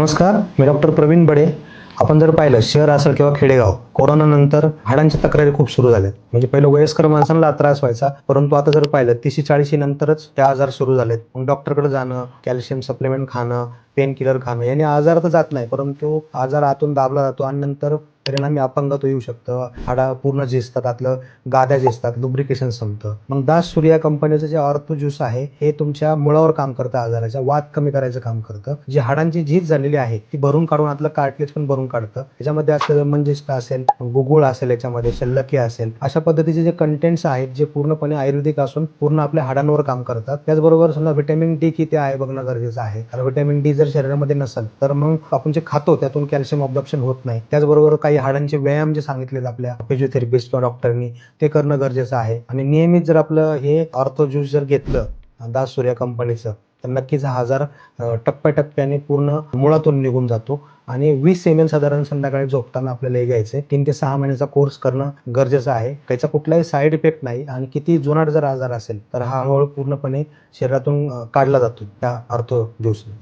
नमस्कार, मी डॉक्टर प्रवीण बडे. आपण जर पाहिलं शहर असेल किंवा खेडेगाव, कोरोनानंतर हाडांच्या तक्रारी खूप सुरू झाल्यात. म्हणजे पहिलं वयस्कर माणसांना त्रास व्हायचा, परंतु आता जर पाहिलं 30-40 नंतरच ते आजार सुरू झालेत. मग डॉक्टरकडे जाणं, कॅल्शियम सप्लिमेंट खाणं, पेन किलर खाणं याने आजार तर जात नाही, परंतु आजार आतून दाबला जातो आणि नंतर परिणामी अपंगत्व येऊ शकतं. हाडं पूर्ण झिजतात, आतलं गाद्या झिजतात, लुब्रिकेशन संपतं. मग दास सूर्या कंपनीचं जे ऑर्थो ज्यूस आहे, हे तुमच्या मुळावर काम करतं, आजाराच्या वात कमी करायचं काम करतं. जी हाडांची झीज झालेली आहे ती भरून काढून आतलं कार्टिलेज पण भरून काढतं. त्याच्यामध्ये असं मंजिष्ठ असेल, गुगुळ असेल, याच्यामध्ये शल्यके असेल, अशा पद्धतीचे जे कंटेंट्स आहेत जे पूर्णपणे आयुर्वेदिक असून पूर्ण आपल्या हाडांवर काम करतात. त्याचबरोबर समजा व्हिटॅमिन डी किती आहे बघणं गरजेचं आहे. कारण व्हिटॅमिन डी जर शरीरामध्ये नसेल तर मग आपण जे खातो त्यातून कॅल्शियम ऑब्झॉर्प्शन होत नाही. त्याचबरोबर काही हाडांचे व्यायाम जे सांगितलेत आपल्या फिजिओथेरपिस्ट किंवा डॉक्टरनी ते करणं गरजेचं आहे. आणि नियमित जर आपलं हे ऑर्थो ज्यूस जर घेतलं दास सूर्या कंपनीचं, तर नक्कीच हा आजार टप्प्याटप्प्याने पूर्ण मुळातून निघून जातो. आणि 20 ml साधारण संध्याकाळी झोपताना आपल्याला हे घ्यायचं आहे. 3 ते 6 महिन्याचा कोर्स करणं गरजेचं आहे. त्याचा कुठलाही साईड इफेक्ट नाही आणि किती जुनाट जर आजार असेल तर हा हळूहळू पूर्णपणे शरीरातून काढला जातो त्या ऑर्थो ज्यूसने.